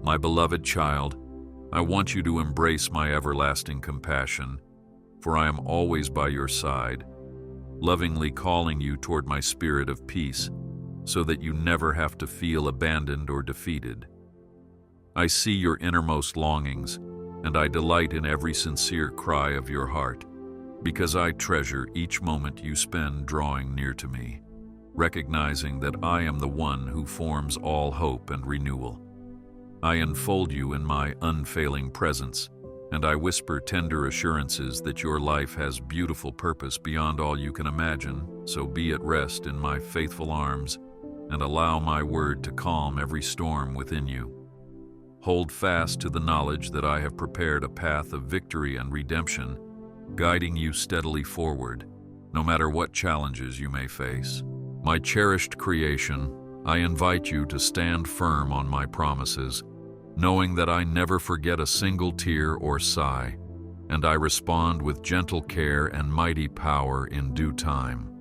My beloved child, I want you to embrace my everlasting compassion, for I am always by your side, lovingly calling you toward my spirit of peace, so that you never have to feel abandoned or defeated. I see your innermost longings, and I delight in every sincere cry of your heart, because I treasure each moment you spend drawing near to me, recognizing that I am the one who forms all hope and renewal. I enfold you in my unfailing presence, and I whisper tender assurances that your life has beautiful purpose beyond all you can imagine, so be at rest in my faithful arms, and allow my word to calm every storm within you. Hold fast to the knowledge that I have prepared a path of victory and redemption, guiding you steadily forward, no matter what challenges you may face. My cherished creation, I invite you to stand firm on my promises, knowing that I never forget a single tear or sigh, and I respond with gentle care and mighty power in due time.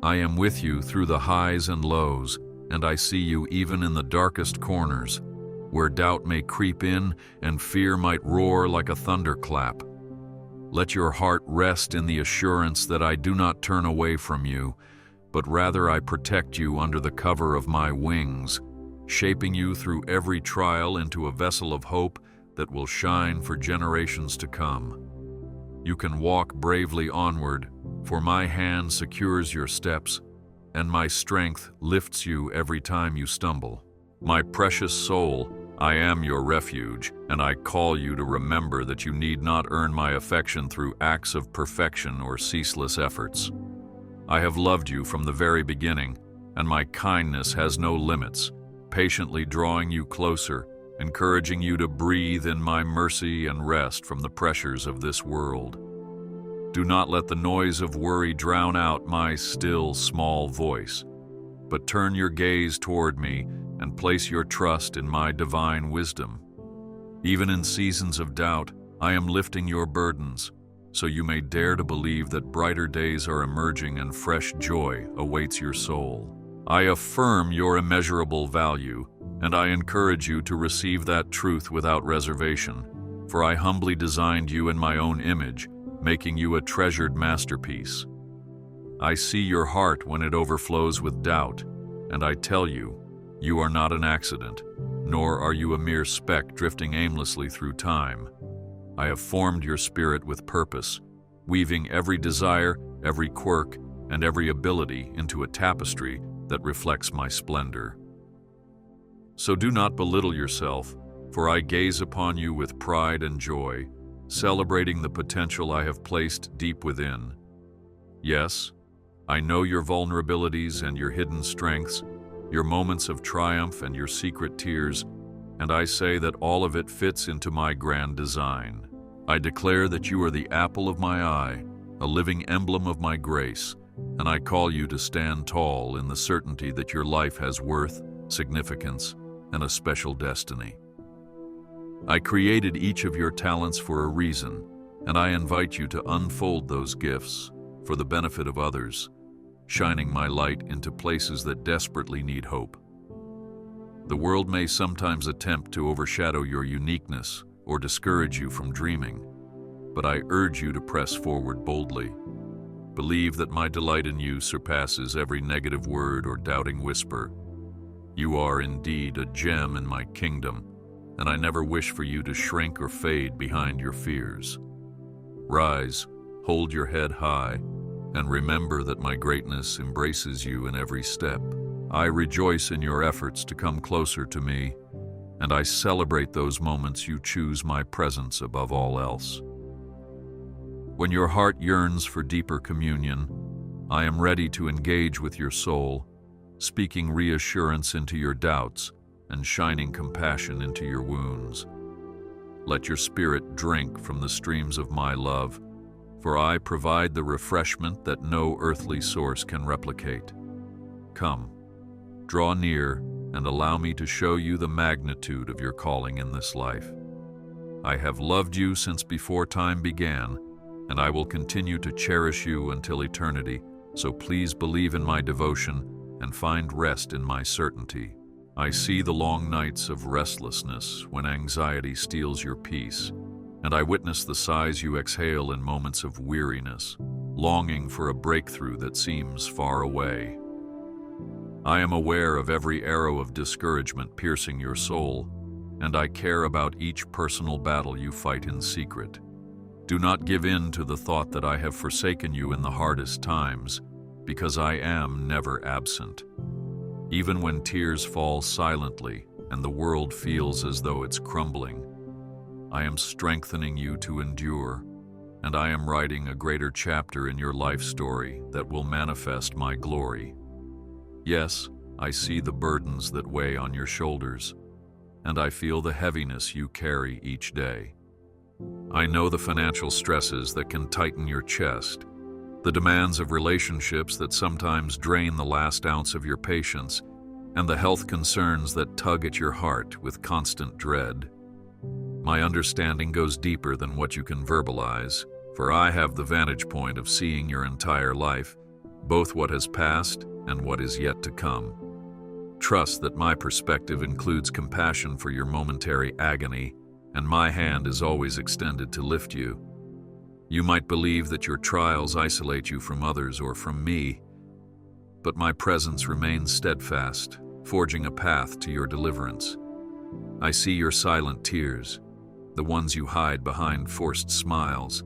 I am with you through the highs and lows, and I see you even in the darkest corners, where doubt may creep in and fear might roar like a thunderclap. Let your heart rest in the assurance that I do not turn away from you, but rather I protect you under the cover of my wings, shaping you through every trial into a vessel of hope that will shine for generations to come. You can walk bravely onward, for my hand secures your steps, and my strength lifts you every time you stumble. My precious soul, I am your refuge, and I call you to remember that you need not earn my affection through acts of perfection or ceaseless efforts. I have loved you from the very beginning, and my kindness has no limits, patiently drawing you closer, encouraging you to breathe in my mercy and rest from the pressures of this world. Do not let the noise of worry drown out my still, small voice, but turn your gaze toward me and place your trust in my divine wisdom. Even in seasons of doubt, I am lifting your burdens, so you may dare to believe that brighter days are emerging and fresh joy awaits your soul. I affirm your immeasurable value, and I encourage you to receive that truth without reservation, for I humbly designed you in my own image, making you a treasured masterpiece. I see your heart when it overflows with doubt, and I tell you, you are not an accident, nor are you a mere speck drifting aimlessly through time. I have formed your spirit with purpose, weaving every desire, every quirk, and every ability into a tapestry that reflects my splendor. So do not belittle yourself, for I gaze upon you with pride and joy, celebrating the potential I have placed deep within. Yes, I know your vulnerabilities and your hidden strengths, your moments of triumph and your secret tears, and I say that all of it fits into my grand design. I declare that you are the apple of my eye, a living emblem of my grace, and I call you to stand tall in the certainty that your life has worth, significance, and a special destiny. I created each of your talents for a reason, and I invite you to unfold those gifts for the benefit of others, shining my light into places that desperately need hope. The world may sometimes attempt to overshadow your uniqueness or discourage you from dreaming, but I urge you to press forward boldly. Believe that my delight in you surpasses every negative word or doubting whisper. You are indeed a gem in my kingdom, and I never wish for you to shrink or fade behind your fears. Rise, hold your head high, and remember that my greatness embraces you in every step. I rejoice in your efforts to come closer to me, and I celebrate those moments you choose my presence above all else. When your heart yearns for deeper communion, I am ready to engage with your soul, speaking reassurance into your doubts and shining compassion into your wounds. Let your spirit drink from the streams of my love, for I provide the refreshment that no earthly source can replicate. Come, draw near and allow me to show you the magnitude of your calling in this life. I have loved you since before time began, and I will continue to cherish you until eternity, so please believe in my devotion and find rest in my certainty. I see the long nights of restlessness when anxiety steals your peace, and I witness the sighs you exhale in moments of weariness, longing for a breakthrough that seems far away. I am aware of every arrow of discouragement piercing your soul, and I care about each personal battle you fight in secret. Do not give in to the thought that I have forsaken you in the hardest times, because I am never absent. Even when tears fall silently and the world feels as though it's crumbling, I am strengthening you to endure, and I am writing a greater chapter in your life story that will manifest my glory. Yes, I see the burdens that weigh on your shoulders, and I feel the heaviness you carry each day. I know the financial stresses that can tighten your chest, the demands of relationships that sometimes drain the last ounce of your patience, and the health concerns that tug at your heart with constant dread. My understanding goes deeper than what you can verbalize, for I have the vantage point of seeing your entire life, both what has passed and what is yet to come. Trust that my perspective includes compassion for your momentary agony, and my hand is always extended to lift you. You might believe that your trials isolate you from others or from me, but my presence remains steadfast, forging a path to your deliverance. I see your silent tears, the ones you hide behind forced smiles,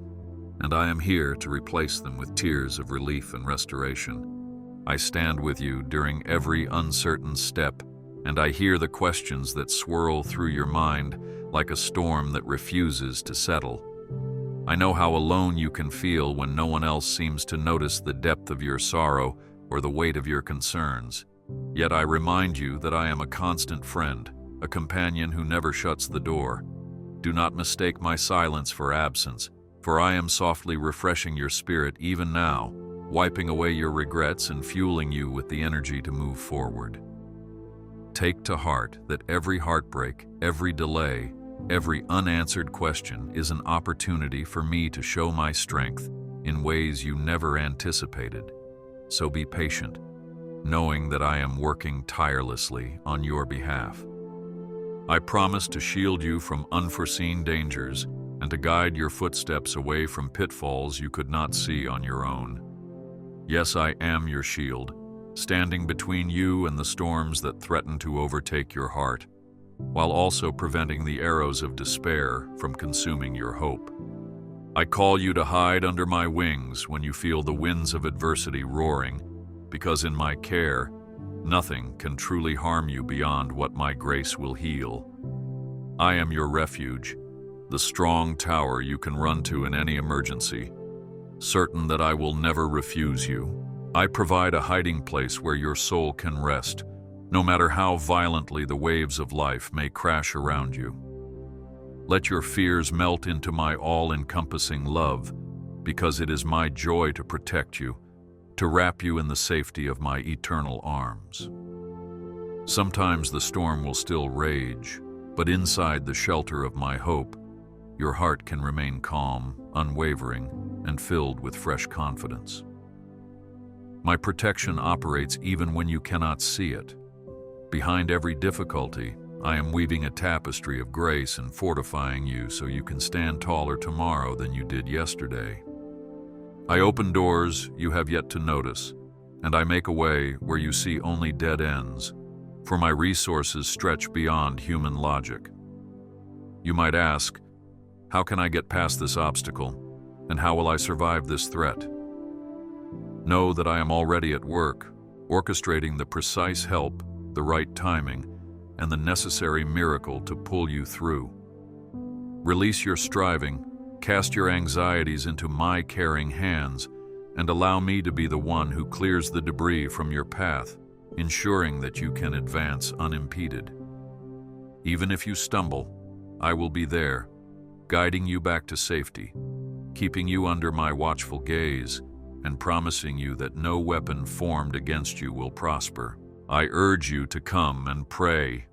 and I am here to replace them with tears of relief and restoration. I stand with you during every uncertain step, and I hear the questions that swirl through your mind like a storm that refuses to settle. I know how alone you can feel when no one else seems to notice the depth of your sorrow or the weight of your concerns. Yet I remind you that I am a constant friend, a companion who never shuts the door. Do not mistake my silence for absence, for I am softly refreshing your spirit even now, wiping away your regrets and fueling you with the energy to move forward. Take to heart that every heartbreak, every delay, every unanswered question is an opportunity for me to show my strength in ways you never anticipated. So be patient, knowing that I am working tirelessly on your behalf. I promise to shield you from unforeseen dangers and to guide your footsteps away from pitfalls you could not see on your own. Yes, I am your shield, standing between you and the storms that threaten to overtake your heart, while also preventing the arrows of despair from consuming your hope. I call you to hide under my wings when you feel the winds of adversity roaring, because in my care, nothing can truly harm you beyond what my grace will heal. I am your refuge, the strong tower you can run to in any emergency, certain that I will never refuse you. I provide a hiding place where your soul can rest, no matter how violently the waves of life may crash around you. Let your fears melt into my all-encompassing love, because it is my joy to protect you, to wrap you in the safety of my eternal arms. Sometimes the storm will still rage, but inside the shelter of my hope, your heart can remain calm, unwavering, and filled with fresh confidence. My protection operates even when you cannot see it. Behind every difficulty, I am weaving a tapestry of grace and fortifying you so you can stand taller tomorrow than you did yesterday. I open doors you have yet to notice, and I make a way where you see only dead ends, for my resources stretch beyond human logic. You might ask, how can I get past this obstacle, and how will I survive this threat? Know that I am already at work, orchestrating the precise help, the right timing, and the necessary miracle to pull you through. Release your striving, cast your anxieties into my caring hands, and allow me to be the one who clears the debris from your path, ensuring that you can advance unimpeded. Even if you stumble, I will be there, guiding you back to safety, keeping you under my watchful gaze, and promising you that no weapon formed against you will prosper. I urge you to come and pray,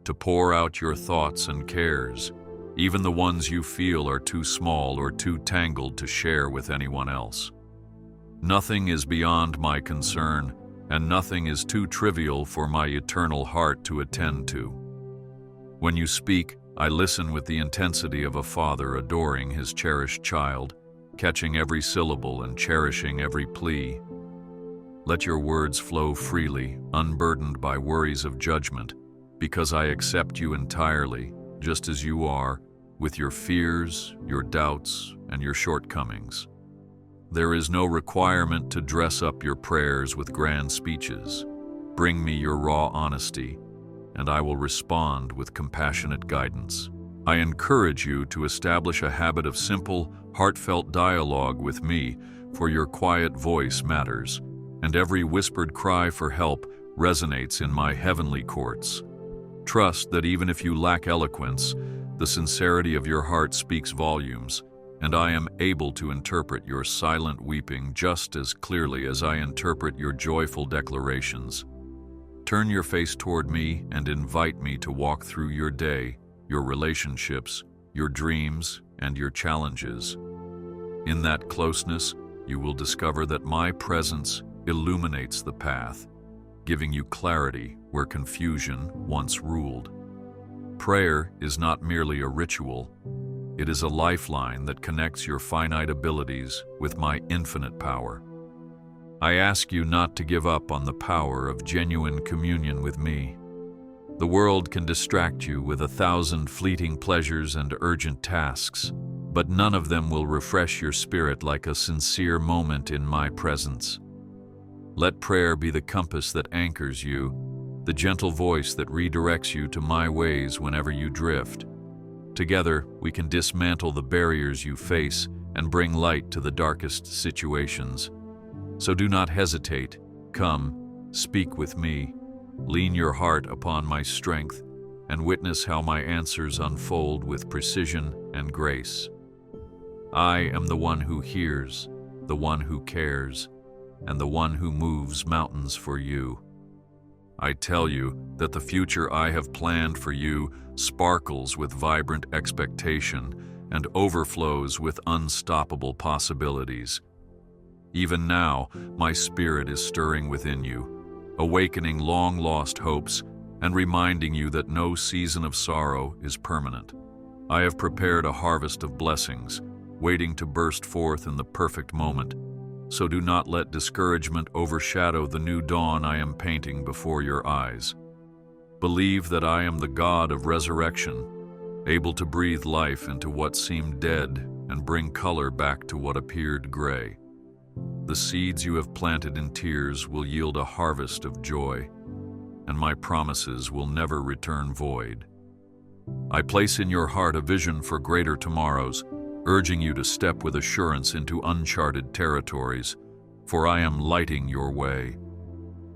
to pour out your thoughts and cares, even the ones you feel are too small or too tangled to share with anyone else. Nothing is beyond my concern, and nothing is too trivial for my eternal heart to attend to. When you speak, I listen with the intensity of a father adoring his cherished child, catching every syllable and cherishing every plea. Let your words flow freely, unburdened by worries of judgment, because I accept you entirely, just as you are, with your fears, your doubts, and your shortcomings. There is no requirement to dress up your prayers with grand speeches. Bring me your raw honesty, and I will respond with compassionate guidance. I encourage you to establish a habit of simple, heartfelt dialogue with me, for your quiet voice matters, and every whispered cry for help resonates in my heavenly courts. Trust that even if you lack eloquence, the sincerity of your heart speaks volumes, and I am able to interpret your silent weeping just as clearly as I interpret your joyful declarations. Turn your face toward me and invite me to walk through your day, your relationships, your dreams, and your challenges. In that closeness, you will discover that my presence illuminates the path, giving you clarity where confusion once ruled. Prayer is not merely a ritual. It is a lifeline that connects your finite abilities with my infinite power. I ask you not to give up on the power of genuine communion with me. The world can distract you with 1,000 fleeting pleasures and urgent tasks, but none of them will refresh your spirit like a sincere moment in my presence. Let prayer be the compass that anchors you, the gentle voice that redirects you to my ways whenever you drift. Together, we can dismantle the barriers you face and bring light to the darkest situations. So do not hesitate. Come, speak with me. Lean your heart upon my strength and witness how my answers unfold with precision and grace. I am the one who hears, the one who cares, and the one who moves mountains for you. I tell you that the future I have planned for you sparkles with vibrant expectation and overflows with unstoppable possibilities. Even now, my spirit is stirring within you, awakening long-lost hopes and reminding you that no season of sorrow is permanent. I have prepared a harvest of blessings, waiting to burst forth in the perfect moment. So do not let discouragement overshadow the new dawn I am painting before your eyes. Believe that I am the God of resurrection, able to breathe life into what seemed dead and bring color back to what appeared gray. The seeds you have planted in tears will yield a harvest of joy, and my promises will never return void. I place in your heart a vision for greater tomorrows, urging you to step with assurance into uncharted territories, for I am lighting your way.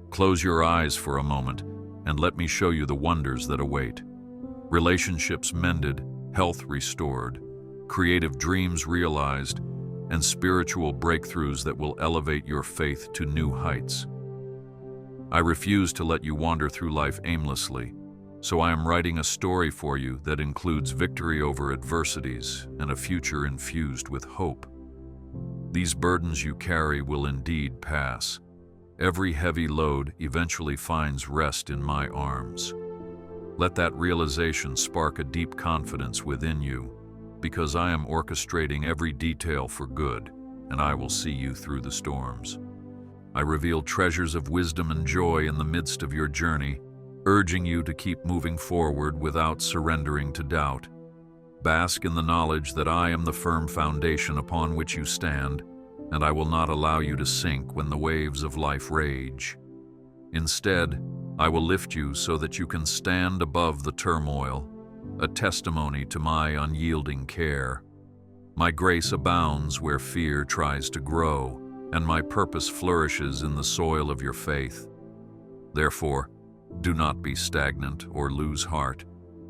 Close your eyes for a moment, and let me show you the wonders that await. Relationships mended, health restored, creative dreams realized, and spiritual breakthroughs that will elevate your faith to new heights. I refuse to let you wander through life aimlessly, so I am writing a story for you that includes victory over adversities and a future infused with hope. These burdens you carry will indeed pass. Every heavy load eventually finds rest in my arms. Let that realization spark a deep confidence within you, because I am orchestrating every detail for good, and I will see you through the storms. I reveal treasures of wisdom and joy in the midst of your journey, urging you to keep moving forward without surrendering to doubt. Bask in the knowledge that I am the firm foundation upon which you stand, and I will not allow you to sink when the waves of life rage. Instead, I will lift you so that you can stand above the turmoil, a testimony to my unyielding care. My grace abounds where fear tries to grow, and my purpose flourishes in the soil of your faith. Therefore, do not be stagnant or lose heart,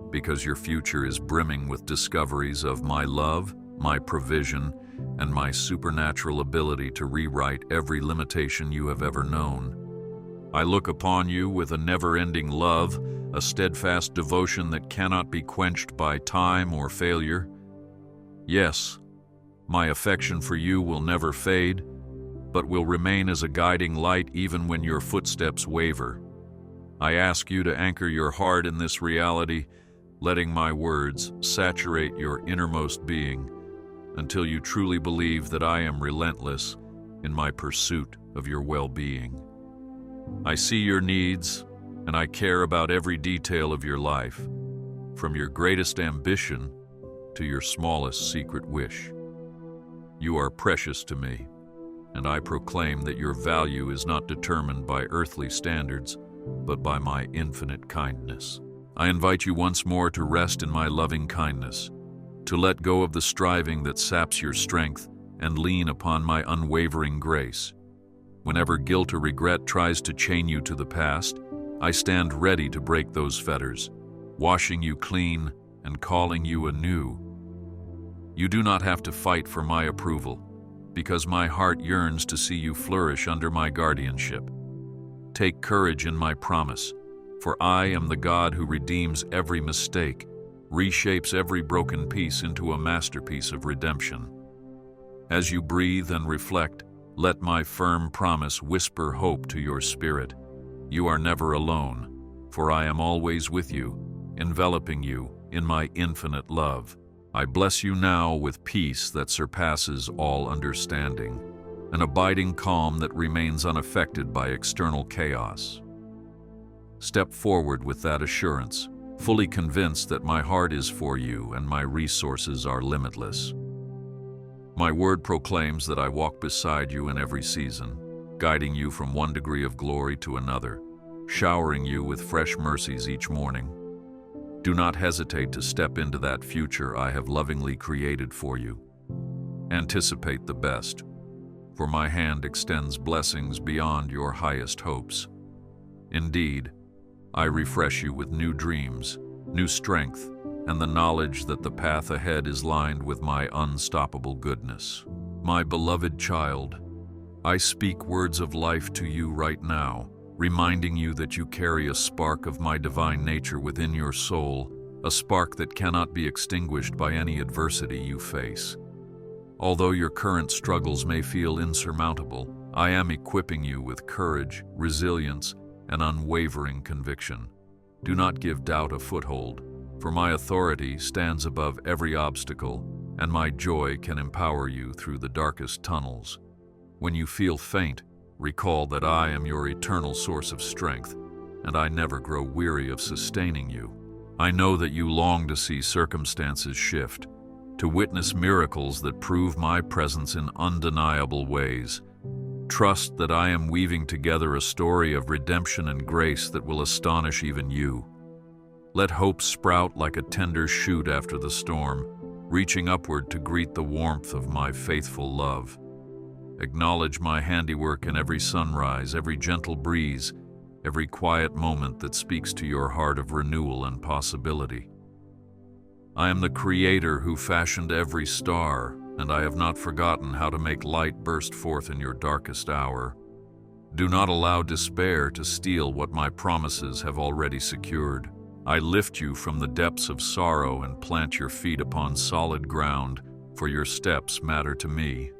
because your future is brimming with discoveries of my love, my provision, and my supernatural ability to rewrite every limitation you have ever known. I look upon you with a never-ending love, a steadfast devotion that cannot be quenched by time or failure. Yes, my affection for you will never fade, but will remain as a guiding light even when your footsteps waver. I ask you to anchor your heart in this reality, letting my words saturate your innermost being until you truly believe that I am relentless in my pursuit of your well-being. I see your needs, and I care about every detail of your life, from your greatest ambition to your smallest secret wish. You are precious to me, and I proclaim that your value is not determined by earthly standards, but by my infinite kindness. I invite you once more to rest in my loving kindness, to let go of the striving that saps your strength and lean upon my unwavering grace. Whenever guilt or regret tries to chain you to the past, I stand ready to break those fetters, washing you clean and calling you anew. You do not have to fight for my approval, because my heart yearns to see you flourish under my guardianship. Take courage in my promise, for I am the God who redeems every mistake, reshapes every broken piece into a masterpiece of redemption. As you breathe and reflect, let my firm promise whisper hope to your spirit. You are never alone, for I am always with you, enveloping you in my infinite love. I bless you now with peace that surpasses all understanding, an abiding calm that remains unaffected by external chaos. Step forward with that assurance, fully convinced that my heart is for you and my resources are limitless. My word proclaims that I walk beside you in every season, guiding you from one degree of glory to another, showering you with fresh mercies each morning. Do not hesitate to step into that future I have lovingly created for you. Anticipate the best, for my hand extends blessings beyond your highest hopes. Indeed, I refresh you with new dreams, new strength, and the knowledge that the path ahead is lined with my unstoppable goodness. My beloved child, I speak words of life to you right now, reminding you that you carry a spark of my divine nature within your soul, a spark that cannot be extinguished by any adversity you face. Although your current struggles may feel insurmountable, I am equipping you with courage, resilience, and unwavering conviction. Do not give doubt a foothold, for my authority stands above every obstacle, and my joy can empower you through the darkest tunnels. When you feel faint, recall that I am your eternal source of strength, and I never grow weary of sustaining you. I know that you long to see circumstances shift, to witness miracles that prove my presence in undeniable ways. Trust that I am weaving together a story of redemption and grace that will astonish even you. Let hope sprout like a tender shoot after the storm, reaching upward to greet the warmth of my faithful love. Acknowledge my handiwork in every sunrise, every gentle breeze, every quiet moment that speaks to your heart of renewal and possibility. I am the Creator who fashioned every star, and I have not forgotten how to make light burst forth in your darkest hour. Do not allow despair to steal what my promises have already secured. I lift you from the depths of sorrow and plant your feet upon solid ground, for your steps matter to me.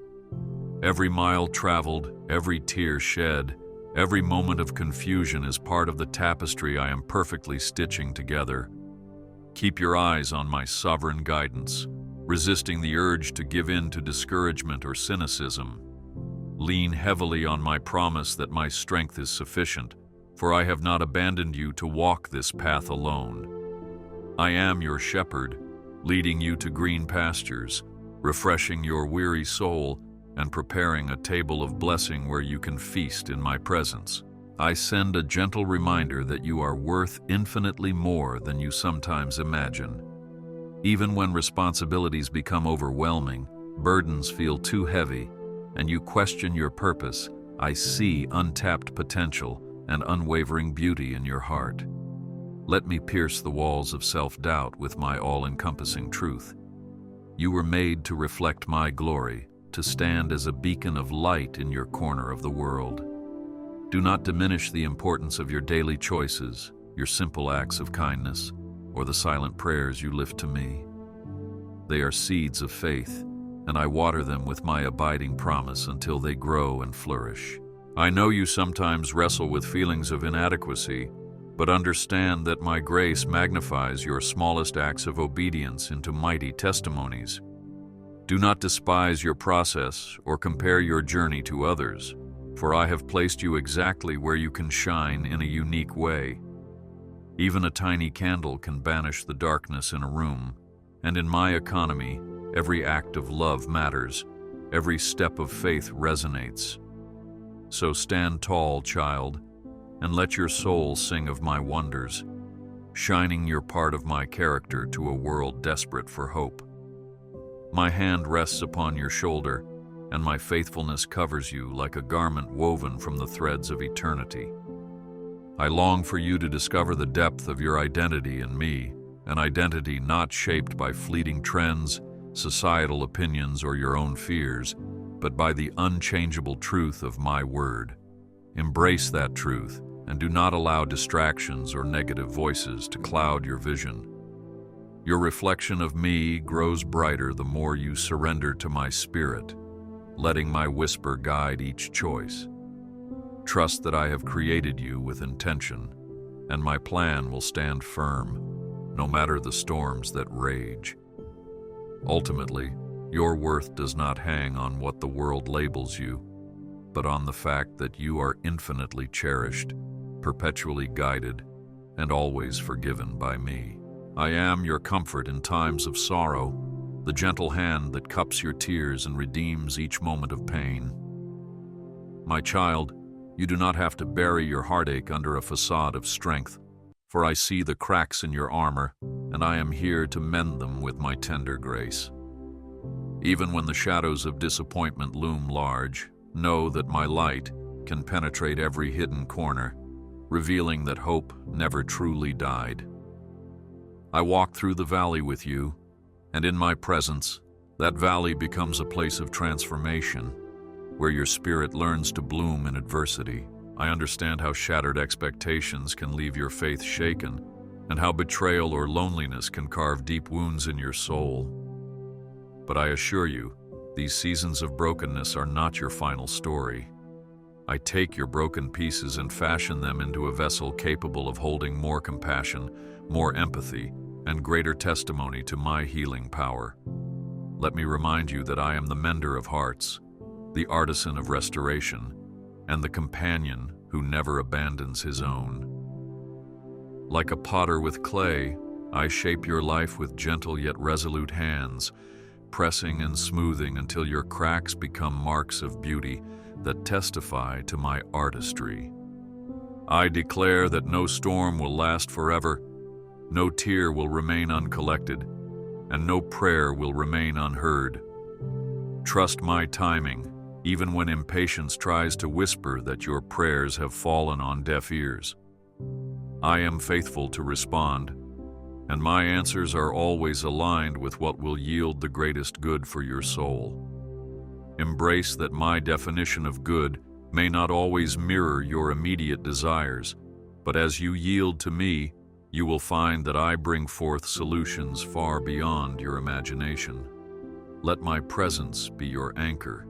Every mile traveled, every tear shed, every moment of confusion is part of the tapestry I am perfectly stitching together. Keep your eyes on my sovereign guidance, resisting the urge to give in to discouragement or cynicism. Lean heavily on my promise that my strength is sufficient, for I have not abandoned you to walk this path alone. I am your shepherd, leading you to green pastures, refreshing your weary soul, and preparing a table of blessing where you can feast in my presence. I send a gentle reminder that you are worth infinitely more than you sometimes imagine. Even when responsibilities become overwhelming, burdens feel too heavy, and you question your purpose, I see untapped potential and unwavering beauty in your heart. Let me pierce the walls of self-doubt with my all-encompassing truth. You were made to reflect my glory, to stand as a beacon of light in your corner of the world. Do not diminish the importance of your daily choices, your simple acts of kindness, or the silent prayers you lift to me. They are seeds of faith, and I water them with my abiding promise until they grow and flourish. I know you sometimes wrestle with feelings of inadequacy, but understand that my grace magnifies your smallest acts of obedience into mighty testimonies. Do not despise your process or compare your journey to others, for I have placed you exactly where you can shine in a unique way. Even a tiny candle can banish the darkness in a room, and in my economy, every act of love matters, every step of faith resonates. So stand tall, child, and let your soul sing of my wonders, shining your part of my character to a world desperate for hope. My hand rests upon your shoulder, and my faithfulness covers you like a garment woven from the threads of eternity. I long for you to discover the depth of your identity in me, an identity not shaped by fleeting trends, societal opinions, or your own fears, but by the unchangeable truth of my word. Embrace that truth, and do not allow distractions or negative voices to cloud your vision. Your reflection of me grows brighter the more you surrender to my spirit, letting my whisper guide each choice. Trust that I have created you with intention, and my plan will stand firm, no matter the storms that rage. Ultimately, your worth does not hang on what the world labels you, but on the fact that you are infinitely cherished, perpetually guided, and always forgiven by me. I am your comfort in times of sorrow, the gentle hand that cups your tears and redeems each moment of pain. My child, you do not have to bury your heartache under a facade of strength, for I see the cracks in your armor, and I am here to mend them with my tender grace. Even when the shadows of disappointment loom large, know that my light can penetrate every hidden corner, revealing that hope never truly died. I walk through the valley with you, and in my presence, that valley becomes a place of transformation, where your spirit learns to bloom in adversity. I understand how shattered expectations can leave your faith shaken, and how betrayal or loneliness can carve deep wounds in your soul. But I assure you, these seasons of brokenness are not your final story. I take your broken pieces and fashion them into a vessel capable of holding more compassion, more empathy, and greater testimony to my healing power. Let me remind you that I am the mender of hearts, the artisan of restoration, and the companion who never abandons his own. Like a potter with clay, I shape your life with gentle yet resolute hands, pressing and smoothing until your cracks become marks of beauty that testify to my artistry. I declare that no storm will last forever, no tear will remain uncollected, and no prayer will remain unheard. Trust my timing, even when impatience tries to whisper that your prayers have fallen on deaf ears. I am faithful to respond, and my answers are always aligned with what will yield the greatest good for your soul. Embrace that my definition of good may not always mirror your immediate desires, but as you yield to me, you will find that I bring forth solutions far beyond your imagination. Let my presence be your anchor,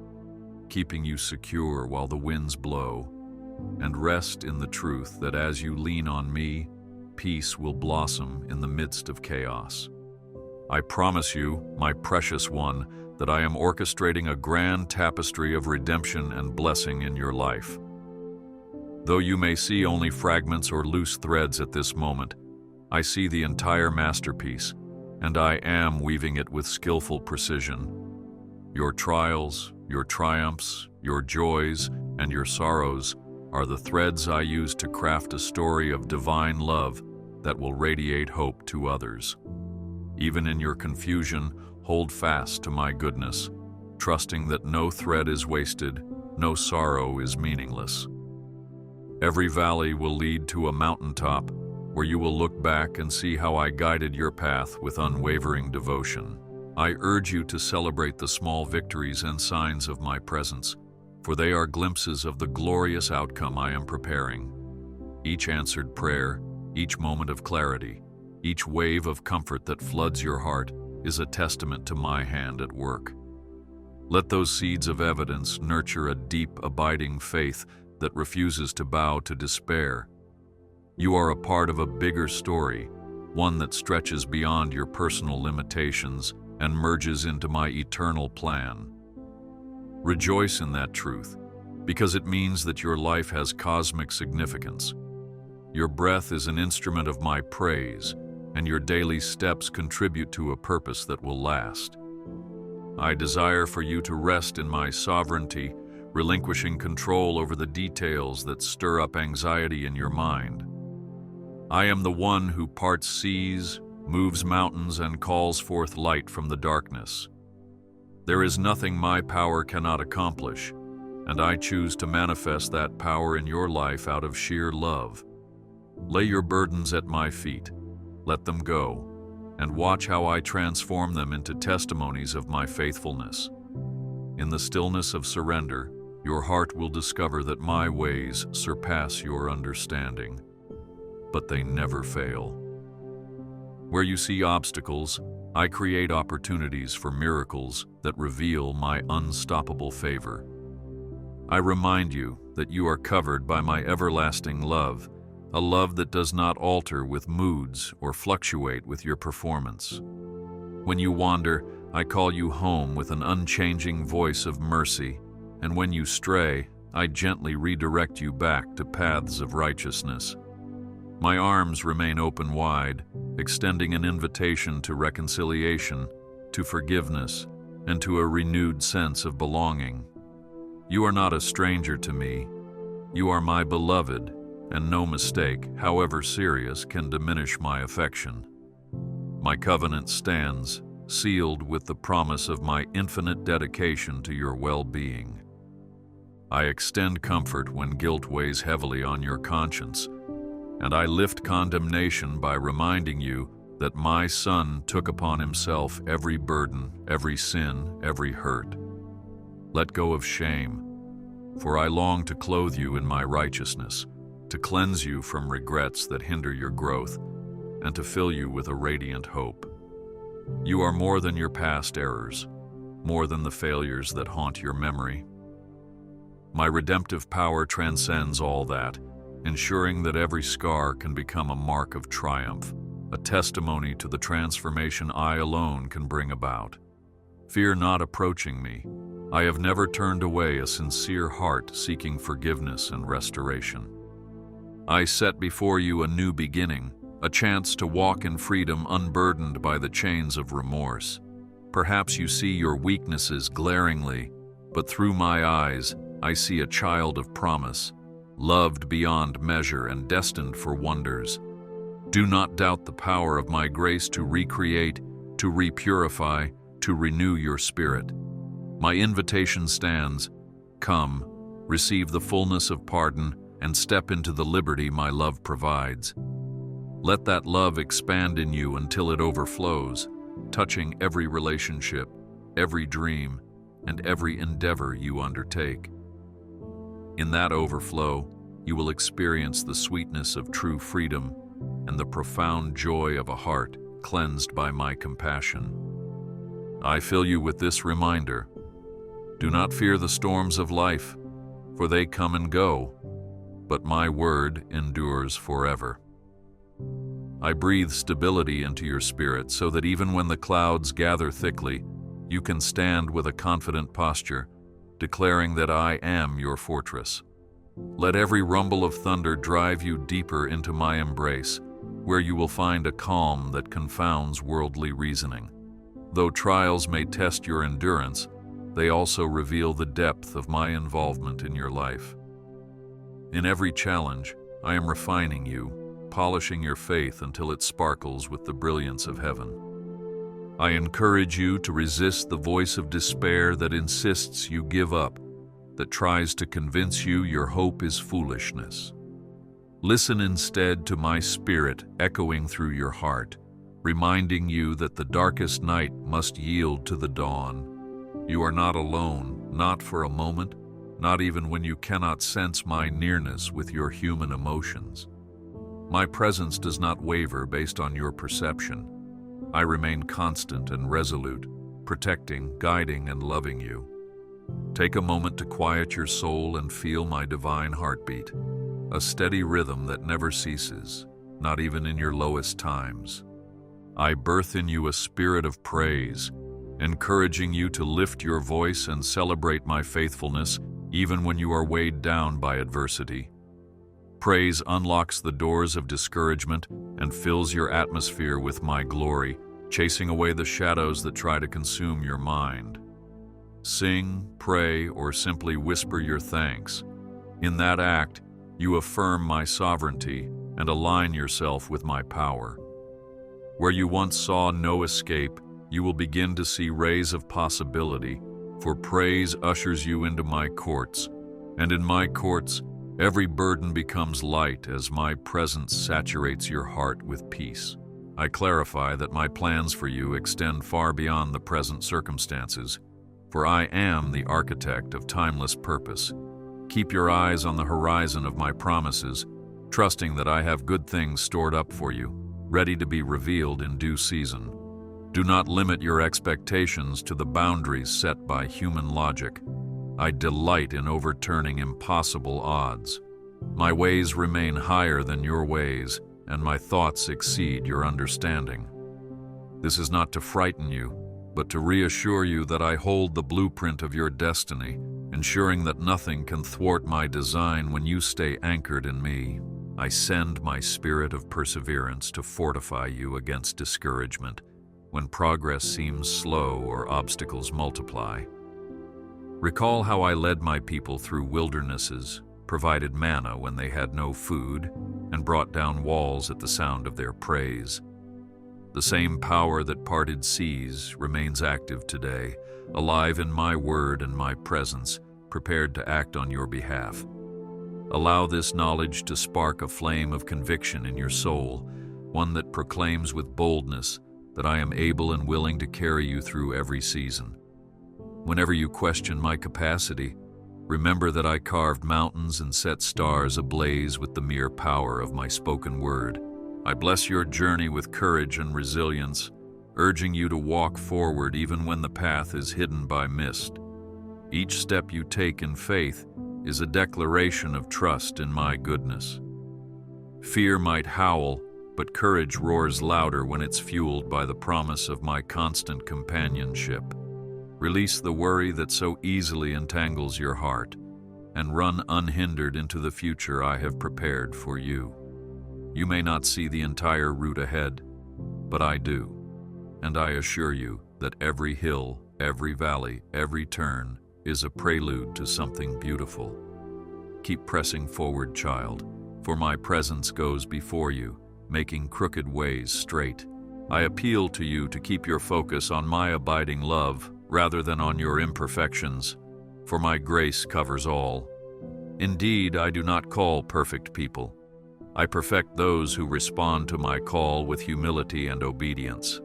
keeping you secure while the winds blow, and rest in the truth that as you lean on me, peace will blossom in the midst of chaos. I promise you, my precious one, that I am orchestrating a grand tapestry of redemption and blessing in your life. Though you may see only fragments or loose threads at this moment, I see the entire masterpiece, and I am weaving it with skillful precision. Your trials, your triumphs, your joys, and your sorrows are the threads I use to craft a story of divine love that will radiate hope to others. Even in your confusion, hold fast to my goodness, trusting that no thread is wasted, no sorrow is meaningless. Every valley will lead to a mountaintop where you will look back and see how I guided your path with unwavering devotion. I urge you to celebrate the small victories and signs of my presence, for they are glimpses of the glorious outcome I am preparing. Each answered prayer, each moment of clarity, each wave of comfort that floods your heart is a testament to my hand at work. Let those seeds of evidence nurture a deep, abiding faith that refuses to bow to despair. You are a part of a bigger story, one that stretches beyond your personal limitations and merges into my eternal plan. Rejoice in that truth, because it means that your life has cosmic significance. Your breath is an instrument of my praise, and your daily steps contribute to a purpose that will last. I desire for you to rest in my sovereignty, relinquishing control over the details that stir up anxiety in your mind. I am the one who parts seas, moves mountains, and calls forth light from the darkness. There is nothing my power cannot accomplish, and I choose to manifest that power in your life out of sheer love. Lay your burdens at my feet, let them go, and watch how I transform them into testimonies of my faithfulness. In the stillness of surrender, your heart will discover that my ways surpass your understanding, but they never fail. Where you see obstacles, I create opportunities for miracles that reveal my unstoppable favor. I remind you that you are covered by my everlasting love, a love that does not alter with moods or fluctuate with your performance. When you wander, I call you home with an unchanging voice of mercy, and when you stray, I gently redirect you back to paths of righteousness. My arms remain open wide, extending an invitation to reconciliation, to forgiveness, and to a renewed sense of belonging. You are not a stranger to me. You are my beloved, and no mistake, however serious, can diminish my affection. My covenant stands, sealed with the promise of my infinite dedication to your well-being. I extend comfort when guilt weighs heavily on your conscience, and I lift condemnation by reminding you that my Son took upon himself every burden, every sin, every hurt. Let go of shame, for I long to clothe you in my righteousness, to cleanse you from regrets that hinder your growth, and to fill you with a radiant hope. You are more than your past errors, more than the failures that haunt your memory. My redemptive power transcends all that, ensuring that every scar can become a mark of triumph, a testimony to the transformation I alone can bring about. Fear not approaching me. I have never turned away a sincere heart seeking forgiveness and restoration. I set before you a new beginning, a chance to walk in freedom unburdened by the chains of remorse. Perhaps you see your weaknesses glaringly, but through my eyes, I see a child of promise, loved beyond measure and destined for wonders. Do not doubt the power of my grace to recreate, to repurify, to renew your spirit. My invitation stands. Come, receive the fullness of pardon, and step into the liberty my love provides. Let that love expand in you until it overflows, touching every relationship, every dream, and every endeavor you undertake. In that overflow, you will experience the sweetness of true freedom and the profound joy of a heart cleansed by my compassion. I fill you with this reminder: do not fear the storms of life, for they come and go, but my word endures forever. I breathe stability into your spirit so that even when the clouds gather thickly, you can stand with a confident posture, declaring that I am your fortress. Let every rumble of thunder drive you deeper into my embrace, where you will find a calm that confounds worldly reasoning. Though trials may test your endurance, they also reveal the depth of my involvement in your life. In every challenge, I am refining you, polishing your faith until it sparkles with the brilliance of heaven. I encourage you to resist the voice of despair that insists you give up, that tries to convince you your hope is foolishness. Listen instead to my spirit echoing through your heart, reminding you that the darkest night must yield to the dawn. You are not alone, not for a moment, not even when you cannot sense my nearness with your human emotions. My presence does not waver based on your perception. I remain constant and resolute, protecting, guiding, and loving you. Take a moment to quiet your soul and feel my divine heartbeat, a steady rhythm that never ceases, not even in your lowest times. I birth in you a spirit of praise, encouraging you to lift your voice and celebrate my faithfulness even when you are weighed down by adversity. Praise unlocks the doors of discouragement and fills your atmosphere with my glory, chasing away the shadows that try to consume your mind. Sing, pray, or simply whisper your thanks. In that act, you affirm my sovereignty and align yourself with my power. Where you once saw no escape, you will begin to see rays of possibility, for praise ushers you into my courts, and in my courts, every burden becomes light as my presence saturates your heart with peace. I clarify that my plans for you extend far beyond the present circumstances, for I am the architect of timeless purpose. Keep your eyes on the horizon of my promises, trusting that I have good things stored up for you, ready to be revealed in due season. Do not limit your expectations to the boundaries set by human logic. I delight in overturning impossible odds. My ways remain higher than your ways, and my thoughts exceed your understanding. This is not to frighten you, but to reassure you that I hold the blueprint of your destiny, ensuring that nothing can thwart my design when you stay anchored in me. I send my spirit of perseverance to fortify you against discouragement when progress seems slow or obstacles multiply. Recall how I led my people through wildernesses, provided manna when they had no food, and brought down walls at the sound of their praise. The same power that parted seas remains active today, alive in my word and my presence, prepared to act on your behalf. Allow this knowledge to spark a flame of conviction in your soul, one that proclaims with boldness that I am able and willing to carry you through every season. Whenever you question my capacity, remember that I carved mountains and set stars ablaze with the mere power of my spoken word. I bless your journey with courage and resilience, urging you to walk forward even when the path is hidden by mist. Each step you take in faith is a declaration of trust in my goodness. Fear might howl, but courage roars louder when it's fueled by the promise of my constant companionship. Release the worry that so easily entangles your heart, and run unhindered into the future I have prepared for you. You may not see the entire route ahead, but I do, and I assure you that every hill, every valley, every turn is a prelude to something beautiful. Keep pressing forward, child, for my presence goes before you, making crooked ways straight. I appeal to you to keep your focus on my abiding love rather than on your imperfections, for my grace covers all. Indeed, I do not call perfect people. I perfect those who respond to my call with humility and obedience.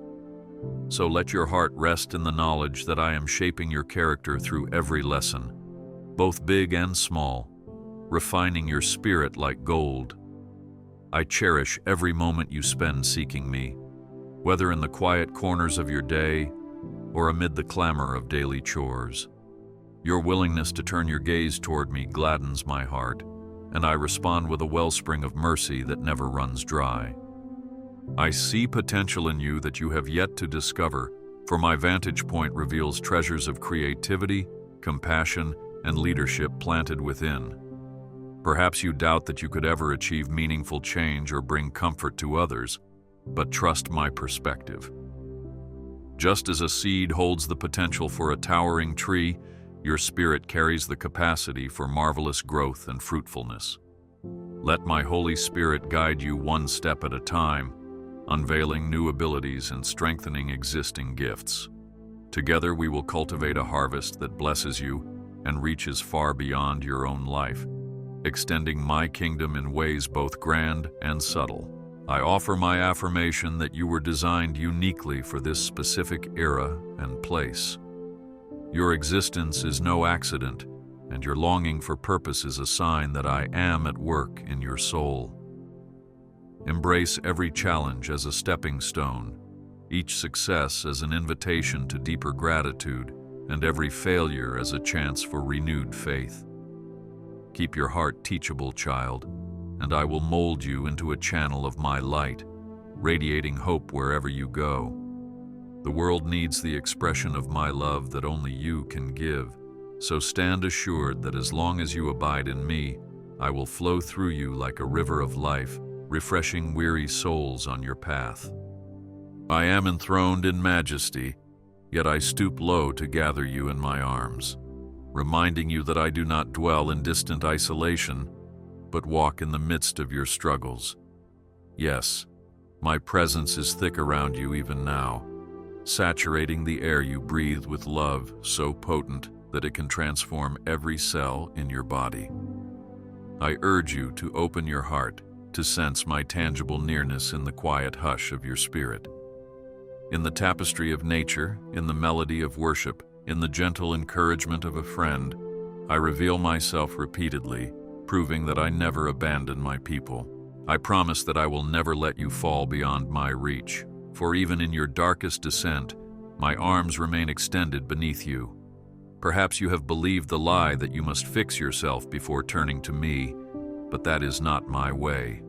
So let your heart rest in the knowledge that I am shaping your character through every lesson, both big and small, refining your spirit like gold. I cherish every moment you spend seeking me, whether in the quiet corners of your day or amid the clamor of daily chores. Your willingness to turn your gaze toward me gladdens my heart, and I respond with a wellspring of mercy that never runs dry. I see potential in you that you have yet to discover, for my vantage point reveals treasures of creativity, compassion, and leadership planted within. Perhaps you doubt that you could ever achieve meaningful change or bring comfort to others, but trust my perspective. Just as a seed holds the potential for a towering tree, your spirit carries the capacity for marvelous growth and fruitfulness. Let my Holy Spirit guide you one step at a time, unveiling new abilities and strengthening existing gifts. Together we will cultivate a harvest that blesses you and reaches far beyond your own life, extending my kingdom in ways both grand and subtle. I offer my affirmation that you were designed uniquely for this specific era and place. Your existence is no accident, and your longing for purpose is a sign that I am at work in your soul. Embrace every challenge as a stepping stone, each success as an invitation to deeper gratitude, and every failure as a chance for renewed faith. Keep your heart teachable, child, and I will mold you into a channel of my light, radiating hope wherever you go. The world needs the expression of my love that only you can give, so stand assured that as long as you abide in me, I will flow through you like a river of life, refreshing weary souls on your path. I am enthroned in majesty, yet I stoop low to gather you in my arms, reminding you that I do not dwell in distant isolation, but walk in the midst of your struggles. Yes, my presence is thick around you even now, saturating the air you breathe with love so potent that it can transform every cell in your body. I urge you to open your heart to sense my tangible nearness in the quiet hush of your spirit. In the tapestry of nature, in the melody of worship, in the gentle encouragement of a friend, I reveal myself repeatedly, proving that I never abandon my people. I promise that I will never let you fall beyond my reach, for even in your darkest descent, my arms remain extended beneath you. Perhaps you have believed the lie that you must fix yourself before turning to me, but that is not my way.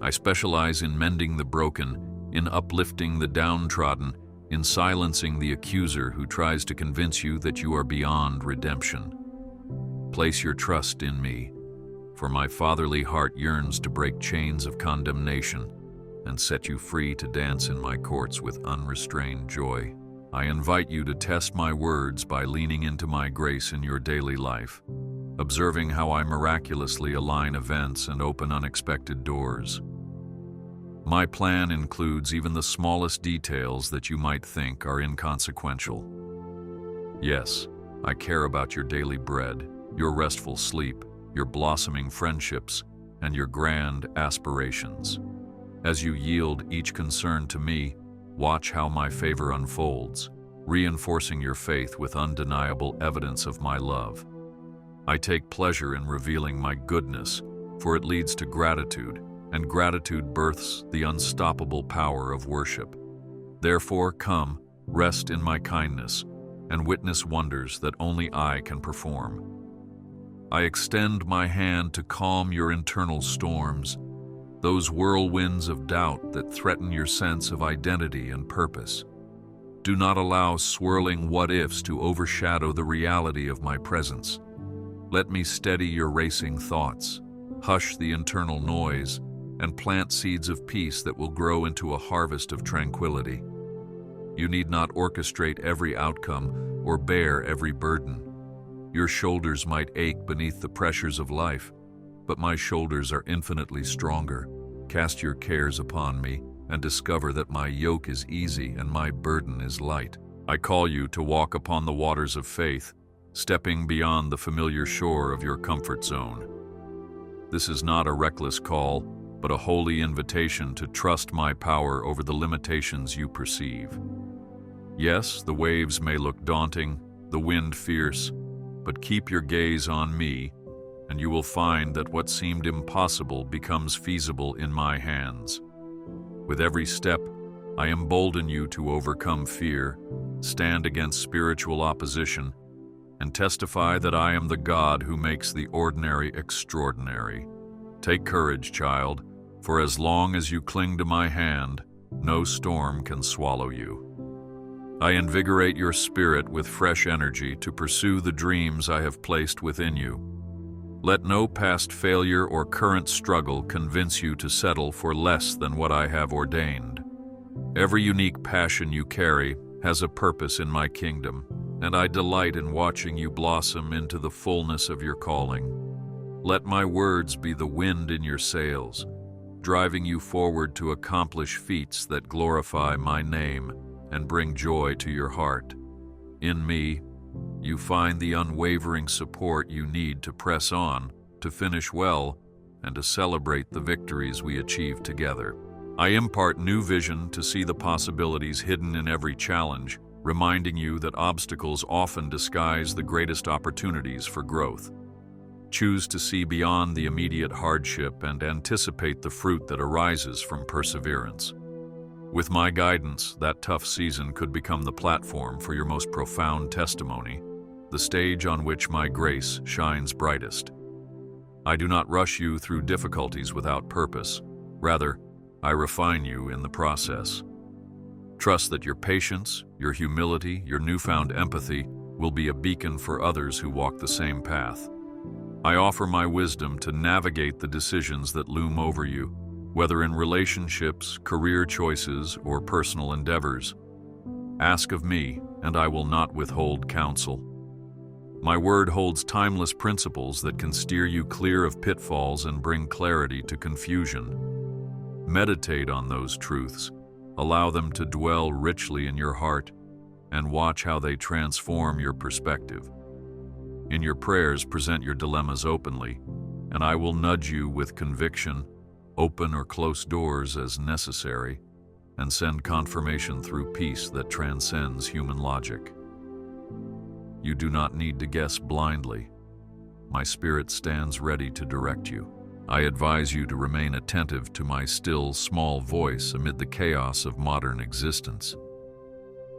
I specialize in mending the broken, in uplifting the downtrodden, in silencing the accuser who tries to convince you that you are beyond redemption. Place your trust in me, for my fatherly heart yearns to break chains of condemnation and set you free to dance in my courts with unrestrained joy. I invite you to test my words by leaning into my grace in your daily life, observing how I miraculously align events and open unexpected doors. My plan includes even the smallest details that you might think are inconsequential. Yes, I care about your daily bread, your restful sleep, your blossoming friendships, and your grand aspirations. As you yield each concern to me, watch how my favor unfolds, reinforcing your faith with undeniable evidence of my love. I take pleasure in revealing my goodness, for it leads to gratitude, and gratitude births the unstoppable power of worship. Therefore, come, rest in my kindness, and witness wonders that only I can perform. I extend my hand to calm your internal storms, those whirlwinds of doubt that threaten your sense of identity and purpose. Do not allow swirling what-ifs to overshadow the reality of my presence. Let me steady your racing thoughts, hush the internal noise, and plant seeds of peace that will grow into a harvest of tranquility. You need not orchestrate every outcome or bear every burden. Your shoulders might ache beneath the pressures of life, but my shoulders are infinitely stronger. Cast your cares upon me and discover that my yoke is easy and my burden is light. I call you to walk upon the waters of faith, stepping beyond the familiar shore of your comfort zone. This is not a reckless call, but a holy invitation to trust my power over the limitations you perceive. Yes, the waves may look daunting, the wind fierce, but keep your gaze on me, and you will find that what seemed impossible becomes feasible in my hands. With every step, I embolden you to overcome fear, stand against spiritual opposition, and testify that I am the God who makes the ordinary extraordinary. Take courage, child, for as long as you cling to my hand, no storm can swallow you. I invigorate your spirit with fresh energy to pursue the dreams I have placed within you. Let no past failure or current struggle convince you to settle for less than what I have ordained. Every unique passion you carry has a purpose in my kingdom, and I delight in watching you blossom into the fullness of your calling. Let my words be the wind in your sails, driving you forward to accomplish feats that glorify my name and bring joy to your heart. In me, you find the unwavering support you need to press on, to finish well, and to celebrate the victories we achieve together. I impart new vision to see the possibilities hidden in every challenge, reminding you that obstacles often disguise the greatest opportunities for growth. Choose to see beyond the immediate hardship and anticipate the fruit that arises from perseverance. With my guidance, that tough season could become the platform for your most profound testimony, the stage on which my grace shines brightest. I do not rush you through difficulties without purpose. Rather, I refine you in the process. Trust that your patience, your humility, your newfound empathy will be a beacon for others who walk the same path. I offer my wisdom to navigate the decisions that loom over you, whether in relationships, career choices, or personal endeavors. Ask of me, and I will not withhold counsel. My word holds timeless principles that can steer you clear of pitfalls and bring clarity to confusion. Meditate on those truths, allow them to dwell richly in your heart, and watch how they transform your perspective. In your prayers, present your dilemmas openly, and I will nudge you with conviction, open or close doors as necessary, and send confirmation through peace that transcends human logic. You do not need to guess blindly. My spirit stands ready to direct you. I advise you to remain attentive to my still, small voice amid the chaos of modern existence.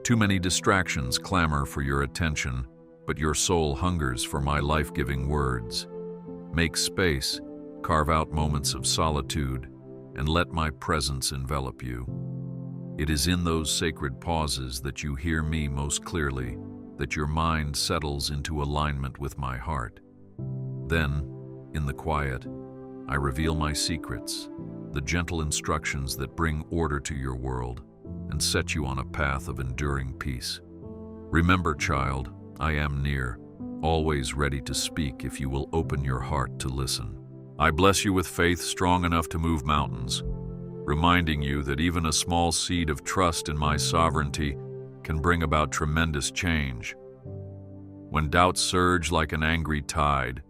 Too many distractions clamor for your attention, but your soul hungers for my life-giving words. Make space, carve out moments of solitude, and let my presence envelop you. It is in those sacred pauses that you hear me most clearly, that your mind settles into alignment with my heart. Then, in the quiet, I reveal my secrets, the gentle instructions that bring order to your world and set you on a path of enduring peace. Remember, child, I am near, always ready to speak if you will open your heart to listen. I bless you with faith strong enough to move mountains, reminding you that even a small seed of trust in my sovereignty can bring about tremendous change. When doubts surge like an angry tide,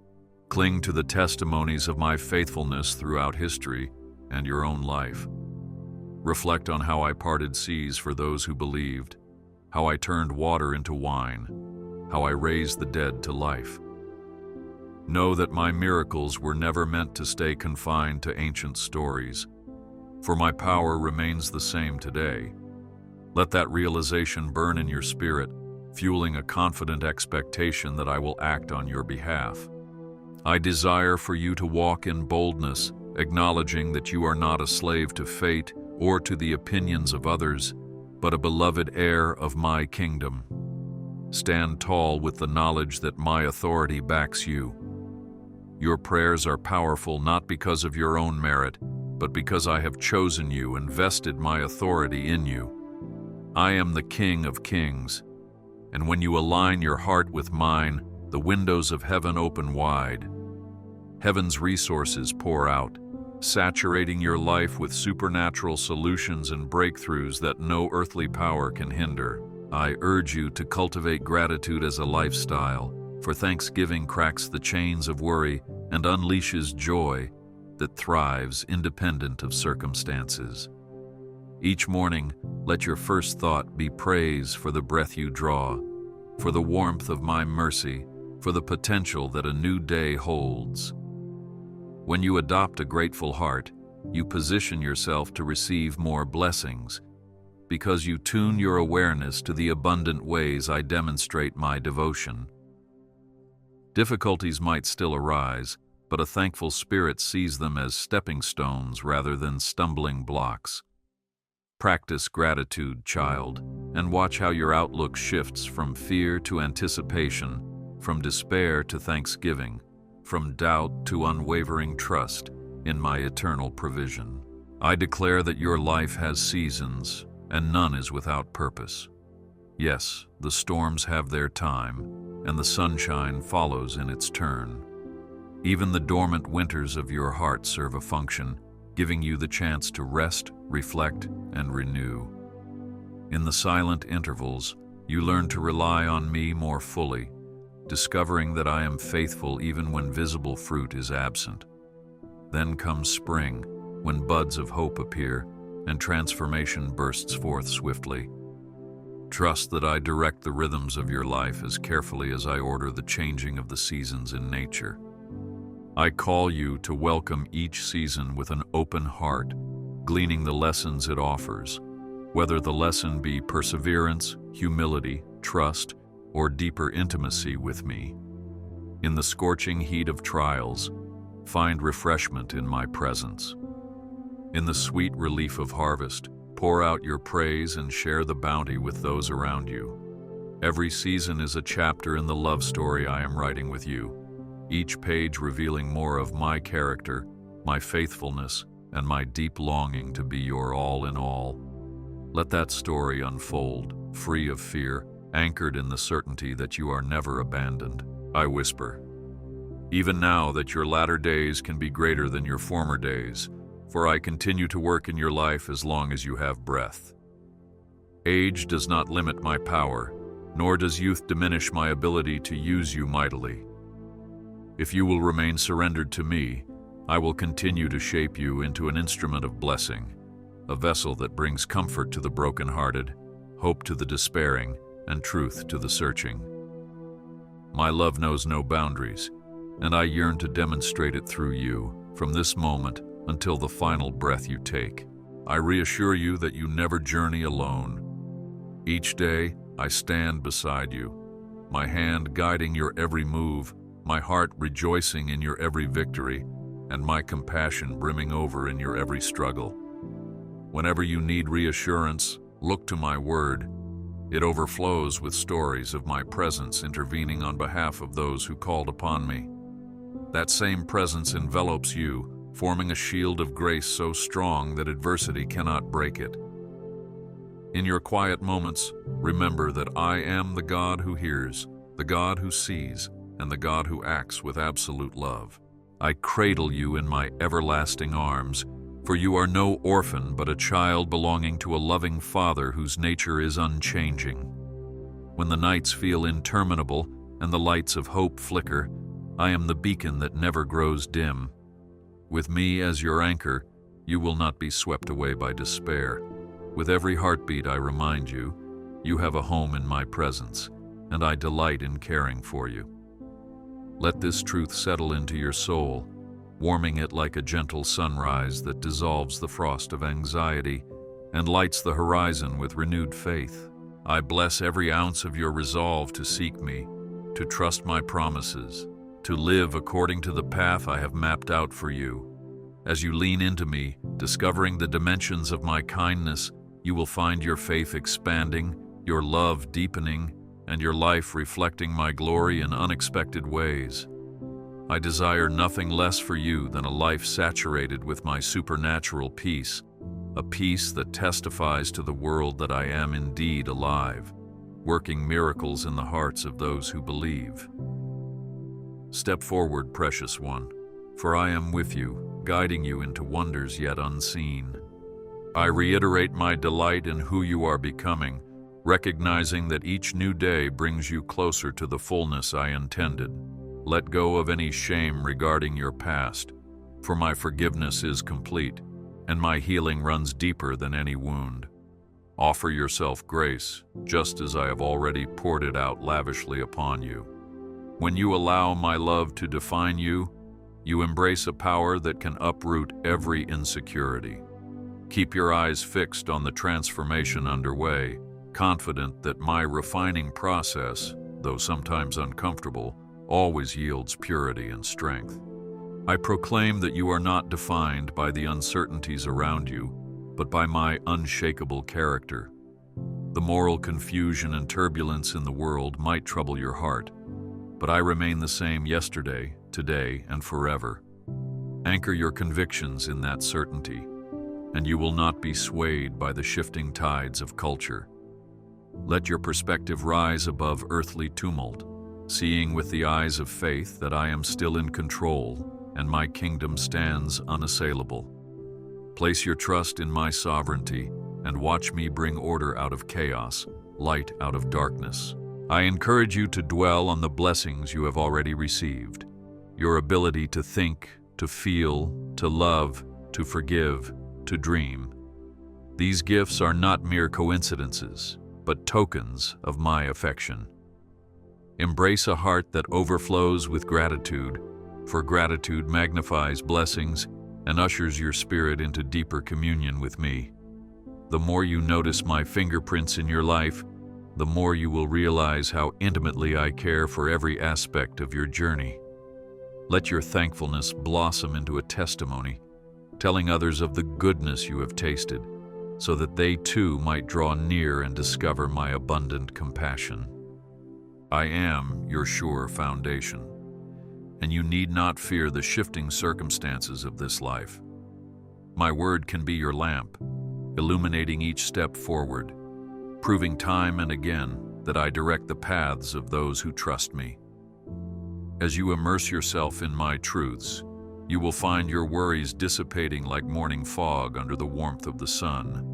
cling to the testimonies of my faithfulness throughout history and your own life. Reflect on how I parted seas for those who believed, how I turned water into wine, how I raised the dead to life. Know that my miracles were never meant to stay confined to ancient stories, for my power remains the same today. Let that realization burn in your spirit, fueling a confident expectation that I will act on your behalf. I desire for you to walk in boldness, acknowledging that you are not a slave to fate or to the opinions of others, but a beloved heir of my kingdom. Stand tall with the knowledge that my authority backs you. Your prayers are powerful not because of your own merit, but because I have chosen you and vested my authority in you. I am the King of Kings, and when you align your heart with mine, the windows of heaven open wide. Heaven's resources pour out, saturating your life with supernatural solutions and breakthroughs that no earthly power can hinder. I urge you to cultivate gratitude as a lifestyle, for thanksgiving cracks the chains of worry and unleashes joy that thrives independent of circumstances. Each morning, let your first thought be praise for the breath you draw, for the warmth of my mercy, for the potential that a new day holds. When you adopt a grateful heart, you position yourself to receive more blessings, because you tune your awareness to the abundant ways I demonstrate my devotion. Difficulties might still arise, but a thankful spirit sees them as stepping stones rather than stumbling blocks. Practice gratitude, child, and watch how your outlook shifts from fear to anticipation, from despair to thanksgiving, from doubt to unwavering trust in my eternal provision. I declare that your life has seasons, and none is without purpose. Yes, the storms have their time, and the sunshine follows in its turn. Even the dormant winters of your heart serve a function, giving you the chance to rest, reflect, and renew. In the silent intervals, you learn to rely on me more fully, discovering that I am faithful even when visible fruit is absent. Then comes spring, when buds of hope appear and transformation bursts forth swiftly. Trust that I direct the rhythms of your life as carefully as I order the changing of the seasons in nature. I call you to welcome each season with an open heart, gleaning the lessons it offers, whether the lesson be perseverance, humility, trust, or deeper intimacy with me. In the scorching heat of trials, find refreshment in my presence. In the sweet relief of harvest, pour out your praise and share the bounty with those around you. Every season is a chapter in the love story I am writing with you, each page revealing more of my character, my faithfulness, and my deep longing to be your all in all. Let that story unfold, free of fear, anchored in the certainty that you are never abandoned. I whisper, even now that your latter days can be greater than your former days, for I continue to work in your life as long as you have breath. Age does not limit my power, nor does youth diminish my ability to use you mightily. If you will remain surrendered to me, I will continue to shape you into an instrument of blessing, a vessel that brings comfort to the brokenhearted, hope to the despairing, and truth to the searching. My love knows no boundaries, and I yearn to demonstrate it through you, from this moment until the final breath you take. I reassure you that you never journey alone. Each day, I stand beside you, my hand guiding your every move, my heart rejoicing in your every victory, and my compassion brimming over in your every struggle. Whenever you need reassurance, look to my word. It overflows with stories of my presence intervening on behalf of those who called upon me. That same presence envelops you, forming a shield of grace so strong that adversity cannot break it. In your quiet moments, remember that I am the God who hears, the God who sees, and the God who acts with absolute love. I cradle you in my everlasting arms, for you are no orphan but a child belonging to a loving Father whose nature is unchanging. When the nights feel interminable and the lights of hope flicker, I am the beacon that never grows dim. With me as your anchor, you will not be swept away by despair. With every heartbeat I remind you, you have a home in my presence, and I delight in caring for you. Let this truth settle into your soul, warming it like a gentle sunrise that dissolves the frost of anxiety and lights the horizon with renewed faith. I bless every ounce of your resolve to seek me, to trust my promises, to live according to the path I have mapped out for you. As you lean into me, discovering the dimensions of my kindness, you will find your faith expanding, your love deepening, and your life reflecting my glory in unexpected ways. I desire nothing less for you than a life saturated with my supernatural peace, a peace that testifies to the world that I am indeed alive, working miracles in the hearts of those who believe. Step forward, precious one, for I am with you, guiding you into wonders yet unseen. I reiterate my delight in who you are becoming, recognizing that each new day brings you closer to the fullness I intended. Let go of any shame regarding your past, for my forgiveness is complete, and my healing runs deeper than any wound. Offer yourself grace, just as I have already poured it out lavishly upon you. When you allow my love to define you, you embrace a power that can uproot every insecurity. Keep your eyes fixed on the transformation underway, confident that my refining process, though sometimes uncomfortable, always yields purity and strength. I proclaim that you are not defined by the uncertainties around you, but by my unshakable character. The moral confusion and turbulence in the world might trouble your heart, but I remain the same yesterday, today, and forever. Anchor your convictions in that certainty, and you will not be swayed by the shifting tides of culture. Let your perspective rise above earthly tumult, seeing with the eyes of faith that I am still in control and my kingdom stands unassailable. Place your trust in my sovereignty and watch me bring order out of chaos, light out of darkness. I encourage you to dwell on the blessings you have already received. Your ability to think, to feel, to love, to forgive, to dream. These gifts are not mere coincidences, but tokens of my affection. Embrace a heart that overflows with gratitude, for gratitude magnifies blessings and ushers your spirit into deeper communion with me. The more you notice my fingerprints in your life, the more you will realize how intimately I care for every aspect of your journey. Let your thankfulness blossom into a testimony, telling others of the goodness you have tasted, so that they too might draw near and discover my abundant compassion. I am your sure foundation, and you need not fear the shifting circumstances of this life. My word can be your lamp, illuminating each step forward, proving time and again that I direct the paths of those who trust me. As you immerse yourself in my truths, you will find your worries dissipating like morning fog under the warmth of the sun.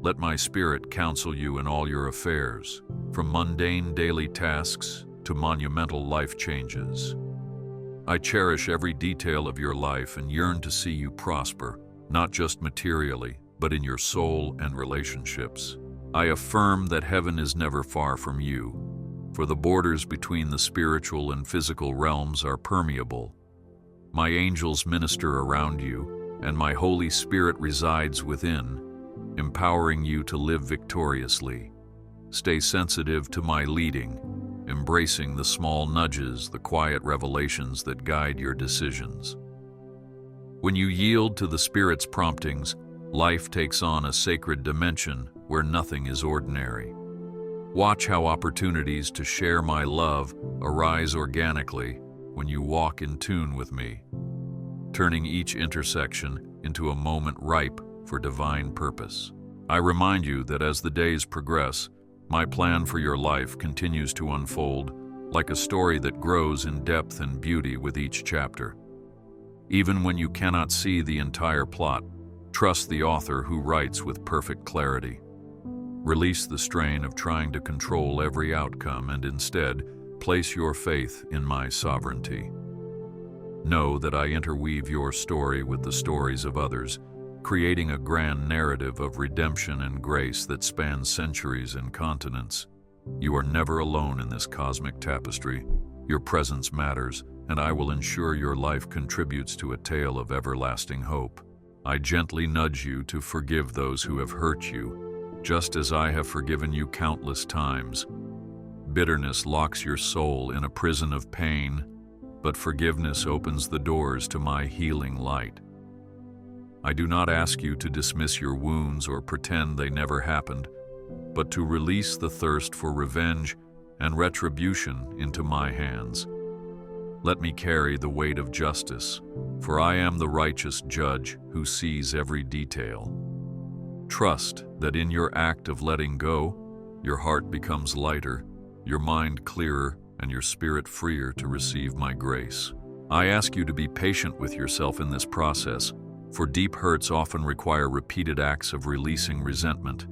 Let my spirit counsel you in all your affairs, from mundane daily tasks to monumental life changes. I cherish every detail of your life and yearn to see you prosper, not just materially, but in your soul and relationships. I affirm that heaven is never far from you, for the borders between the spiritual and physical realms are permeable. My angels minister around you, and my Holy Spirit resides within, empowering you to live victoriously. Stay sensitive to my leading, embracing the small nudges, the quiet revelations that guide your decisions. When you yield to the Spirit's promptings, life takes on a sacred dimension where nothing is ordinary. Watch how opportunities to share my love arise organically when you walk in tune with me, turning each intersection into a moment ripe for divine purpose. I remind you that as the days progress, my plan for your life continues to unfold like a story that grows in depth and beauty with each chapter. Even when you cannot see the entire plot, trust the author who writes with perfect clarity. Release the strain of trying to control every outcome and instead place your faith in my sovereignty. Know that I interweave your story with the stories of others, creating a grand narrative of redemption and grace that spans centuries and continents. You are never alone in this cosmic tapestry. Your presence matters, and I will ensure your life contributes to a tale of everlasting hope. I gently nudge you to forgive those who have hurt you, just as I have forgiven you countless times. Bitterness locks your soul in a prison of pain, but forgiveness opens the doors to my healing light. I do not ask you to dismiss your wounds or pretend they never happened, but to release the thirst for revenge and retribution into my hands. Let me carry the weight of justice, for I am the righteous judge who sees every detail. Trust that in your act of letting go, your heart becomes lighter, your mind clearer, and your spirit freer to receive my grace. I ask you to be patient with yourself in this process, for deep hurts often require repeated acts of releasing resentment.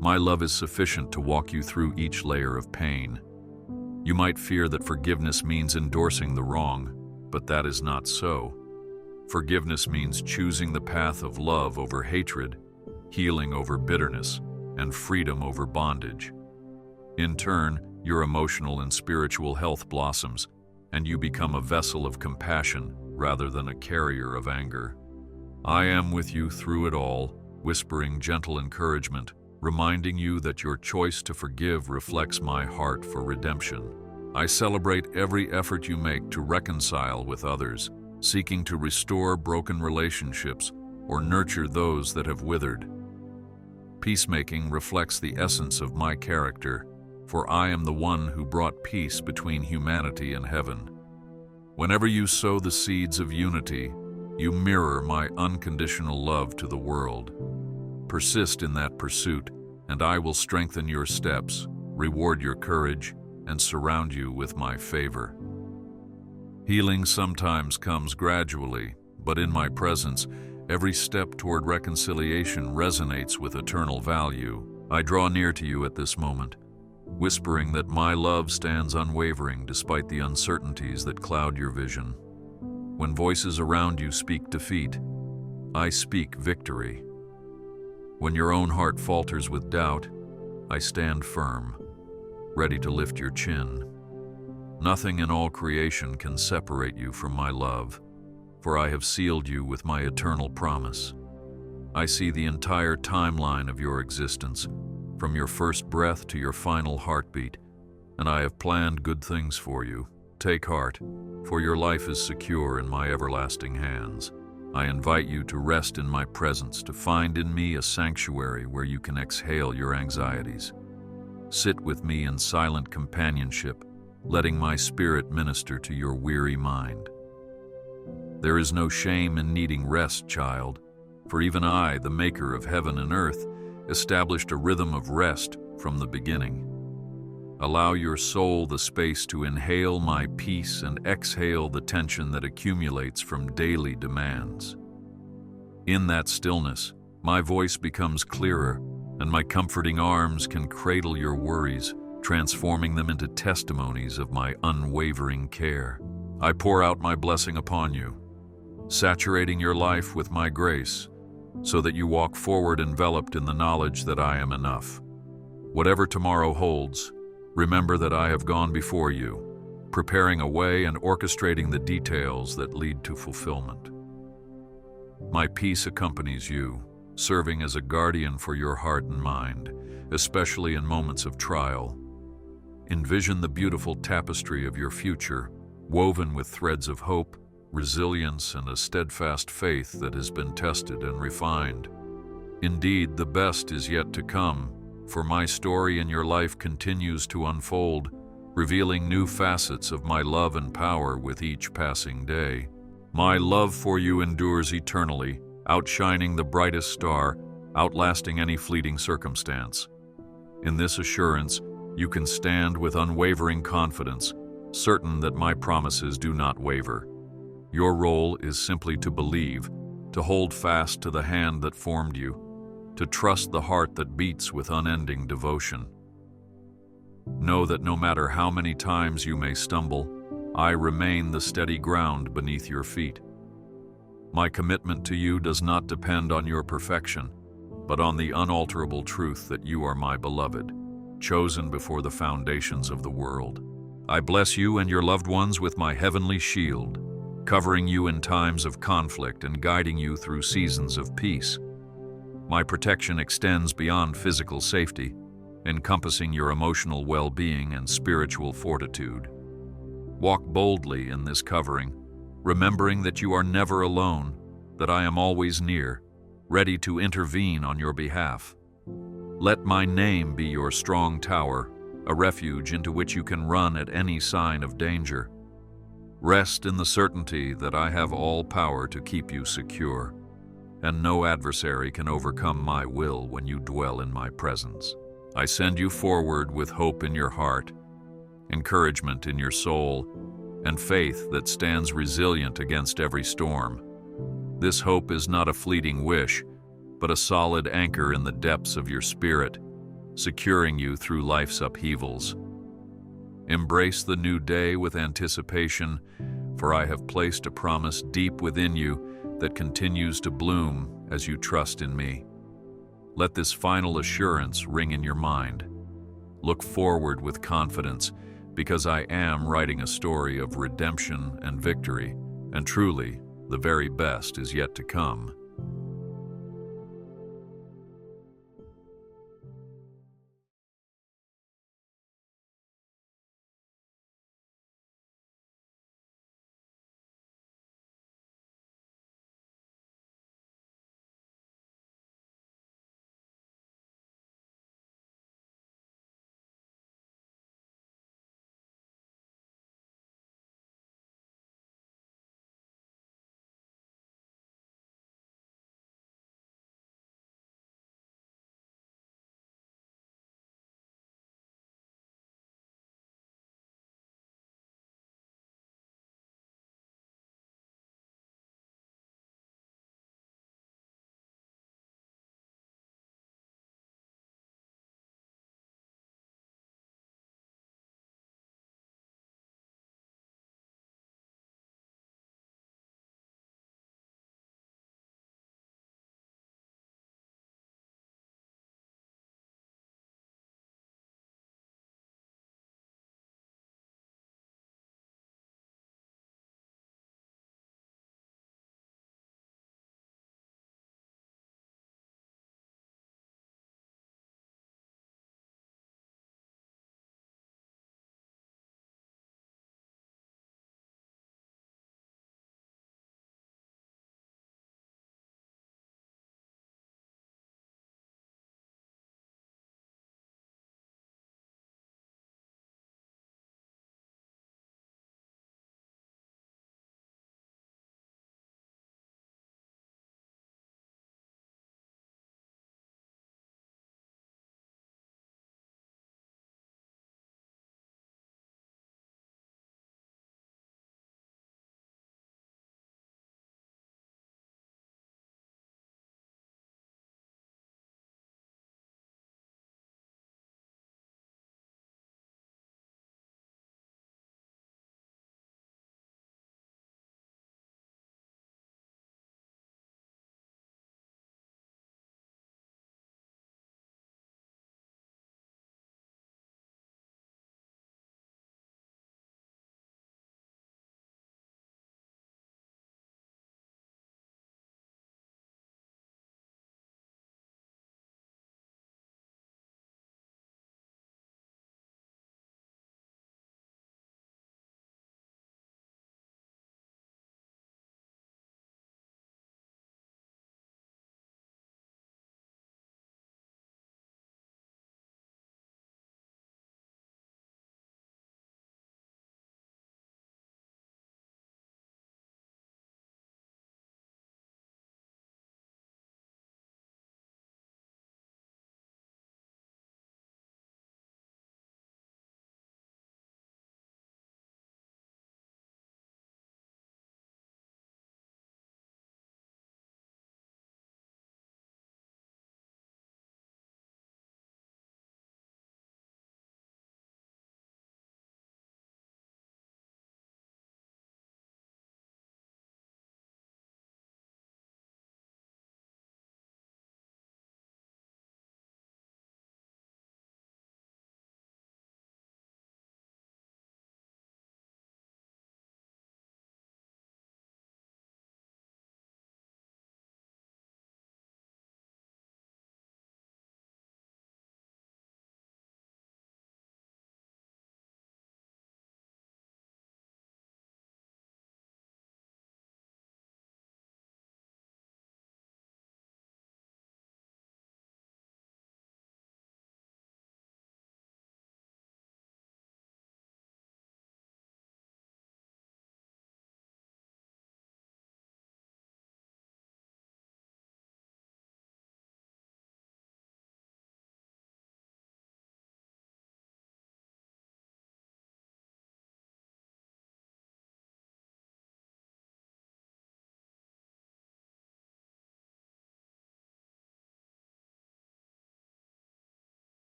My love is sufficient to walk you through each layer of pain. You might fear that forgiveness means endorsing the wrong, but that is not so. Forgiveness means choosing the path of love over hatred, healing over bitterness, and freedom over bondage. In turn, your emotional and spiritual health blossoms, and you become a vessel of compassion rather than a carrier of anger. I am with you through it all, whispering gentle encouragement, reminding you that your choice to forgive reflects my heart for redemption. I celebrate every effort you make to reconcile with others, seeking to restore broken relationships or nurture those that have withered. Peacemaking reflects the essence of my character, for I am the one who brought peace between humanity and heaven. Whenever you sow the seeds of unity, you mirror my unconditional love to the world. Persist in that pursuit, and I will strengthen your steps, reward your courage, and surround you with my favor. Healing sometimes comes gradually, but in my presence, every step toward reconciliation resonates with eternal value. I draw near to you at this moment, whispering that my love stands unwavering despite the uncertainties that cloud your vision. When voices around you speak defeat, I speak victory. When your own heart falters with doubt, I stand firm, ready to lift your chin. Nothing in all creation can separate you from my love, for I have sealed you with my eternal promise. I see the entire timeline of your existence, from your first breath to your final heartbeat, and I have planned good things for you. Take heart, for your life is secure in my everlasting hands. I invite you to rest in my presence, to find in me a sanctuary where you can exhale your anxieties. Sit with me in silent companionship, letting my spirit minister to your weary mind. There is no shame in needing rest, child, for even I, the maker of heaven and earth, established a rhythm of rest from the beginning. Allow your soul the space to inhale my peace and exhale the tension that accumulates from daily demands. In that stillness, my voice becomes clearer, and my comforting arms can cradle your worries, transforming them into testimonies of my unwavering care. I pour out my blessing upon you, saturating your life with my grace, so that you walk forward enveloped in the knowledge that I am enough. Whatever tomorrow holds, remember that I have gone before you, preparing a way and orchestrating the details that lead to fulfillment. My peace accompanies you, serving as a guardian for your heart and mind, especially in moments of trial. Envision the beautiful tapestry of your future, woven with threads of hope, resilience, and a steadfast faith that has been tested and refined. Indeed, the best is yet to come, for my story in your life continues to unfold, revealing new facets of my love and power with each passing day. My love for you endures eternally, outshining the brightest star, outlasting any fleeting circumstance. In this assurance, you can stand with unwavering confidence, certain that my promises do not waver. Your role is simply to believe, to hold fast to the hand that formed you, to trust the heart that beats with unending devotion. Know that no matter how many times you may stumble, I remain the steady ground beneath your feet. My commitment to you does not depend on your perfection, but on the unalterable truth that you are my beloved, chosen before the foundations of the world. I bless you and your loved ones with my heavenly shield, covering you in times of conflict and guiding you through seasons of peace. My protection extends beyond physical safety, encompassing your emotional well-being and spiritual fortitude. Walk boldly in this covering, remembering that you are never alone, that I am always near, ready to intervene on your behalf. Let my name be your strong tower, a refuge into which you can run at any sign of danger. Rest in the certainty that I have all power to keep you secure, and no adversary can overcome my will when you dwell in my presence. I send you forward with hope in your heart, encouragement in your soul, and faith that stands resilient against every storm. This hope is not a fleeting wish, but a solid anchor in the depths of your spirit, securing you through life's upheavals. Embrace the new day with anticipation, for I have placed a promise deep within you that continues to bloom as you trust in me. Let this final assurance ring in your mind. Look forward with confidence, because I am writing a story of redemption and victory, and truly, the very best is yet to come.